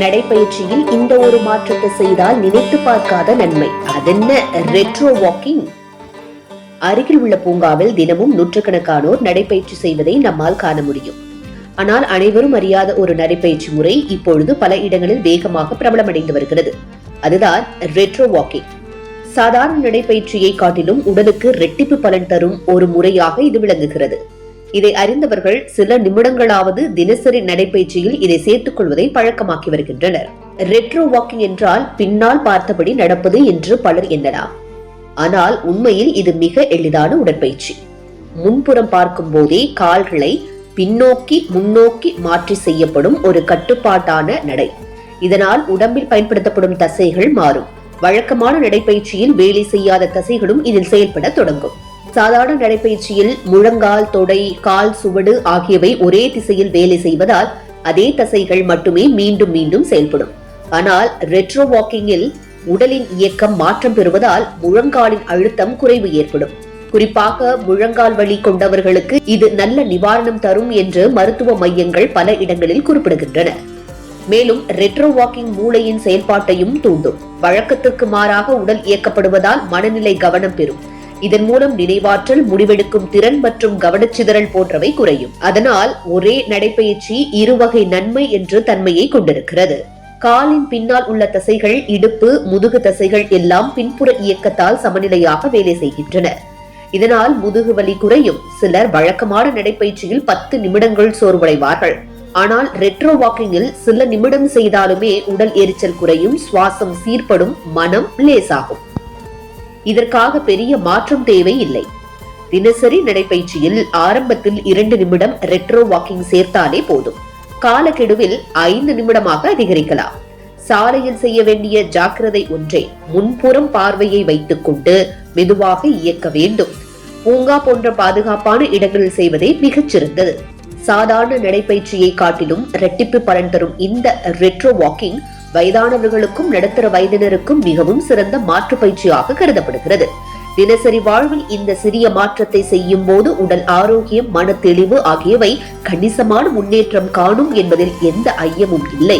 நடைப்பயிற்சியில் இந்த ஒரு மாற்றத்தை செய்தால் நினைத்து பார்க்காத நன்மை. அதென்ன ரெட்ரோ வாக்கிங்? அருகில் உள்ள பூங்காவில் தினமும் நூற்றுக்கணக்கானோர் நடைப்பயிற்சி செய்வதை நம்மால் காண முடியும். ஆனால் அனைவரும் அறியாத ஒரு நடைப்பயிற்சி முறை இப்பொழுது பல இடங்களில் வேகமாக பிரபலமடைந்து வருகிறது. அதுதான் ரெட்ரோ வாக்கிங். சாதாரண நடைப்பயிற்சியை காட்டிலும் உடலுக்கு ரெட்டிப்பு பலன் தரும் ஒரு முறையாக இது விளங்குகிறது. இதை அறிந்தவர்கள் சில நிமிடங்களாவது தினசரி நடைப்பயிற்சியில் இதை சேர்த்துக் கொள்வதை பழக்கமாக்கி வருகின்றனர். ரெட்ரோ வாக்கிங் என்றால் பின்னால் பார்த்தபடி நடப்பது என்று பலர் எண்ணலாம். ஆனால் உண்மையில் இது மிக எளிதான உடற்பயிற்சி. முன்புறம் பார்க்கும் போதே கால்களை பின்னோக்கி முன்னோக்கி மாற்றி செய்யப்படும் ஒரு கட்டுப்பாட்டான நடை. இதனால் உடம்பில் பயன்படுத்தப்படும் தசைகள் மாறும். வழக்கமான நடைப்பயிற்சியில் வேலை செய்யாத தசைகளும் இதில் செயல்பட தொடங்கும். சாதாரண நடைப்பயிற்சியில் முழங்கால், தொடை, கால் சுவடு ஆகியவை ஒரே திசையில் வேலை செய்வதால் அதே தசைகள் மட்டுமே மீண்டும் மீண்டும் செயல்படும். ஆனால் ரெட்ரோ வாக்கிங்கில் உடலின் இயக்கம் மாற்றம் பெறுவதால் முழங்காலின் அழுத்தம் குறைவு ஏற்படும். குறிப்பாக முழங்கால் வலி கொண்டவர்களுக்கு இது நல்ல நிவாரணம் தரும் என்று மருத்துவ மையங்கள் பல இடங்களில் குறிப்பிடுகின்றன. மேலும் ரெட்ரோ வாக்கிங் மூளையின் செயல்பாட்டையும் தூண்டும். வழக்கத்திற்கு மாறாக உடல் இயக்கப்படுவதால் மனநிலை கவனம் பெறும். இதன் மூலம் நினைவாற்றல், முடிவெடுக்கும் திறன் மற்றும் கவனச்சிதறல் போன்றவை குறையும். அதனால் ஒரே நடைப்பயிற்சி இருவகை நன்மை என்று தன்மையை கொண்டிருக்கிறது. காலின் பின்னால் உள்ள தசைகள், இடுப்பு, முதுகு தசைகள் எல்லாம் பின்புற இயக்கத்தால் சமநிலையாக வேலை செய்கின்றன. இதனால் முதுகு வலி குறையும். சிலர் வழக்கமான நடைப்பயிற்சியில் 10 நிமிடங்கள் சோர்வடைவார்கள். ஆனால் ரெட்ரோ வாக்கிங்கில் சில நிமிடம் செய்தாலுமே உடல் எரிச்சல் குறையும், சுவாசம் சீர்படும், மனம் லேசாகும். இதற்காக பெரிய மாற்றம் தேவை இல்லை. தினசரி நடைப்பயிற்சியில் ஆரம்பத்தில் 2 நிமிடம் ரெட்ரோ வாக்கிங் சேர்த்தாலே போதும். காலக்கெடுவில் 5 நிமிடமாக அதிகரிக்கலாம். சாலையில் செய்ய வேண்டிய ஜாக்கிரதை ஒன்றே, முன்புறம் பார்வையை வைத்துக் கொண்டு மெதுவாக இயக்க வேண்டும். பூங்கா போன்ற பாதுகாப்பான இடங்களில் செய்வதே மிகச் சிறந்தது. சாதாரண நடைப்பயிற்சியை காட்டிலும் இரட்டிப்பு பலன் தரும் இந்த ரெட்ரோ வாக்கிங் வயதானவர்களுக்கும் நடுத்தர வயதினருக்கும் மிகவும் சிறந்த மாற்று பயிற்சியாக கருதப்படுகிறது. தினசரி வாழ்வில் இந்த சிறிய மாற்றத்தை செய்யும் போது உடல் ஆரோக்கியம், மன தெளிவு ஆகியவை கணிசமான முன்னேற்றம் காணும் என்பதில் எந்த ஐயமும் இல்லை.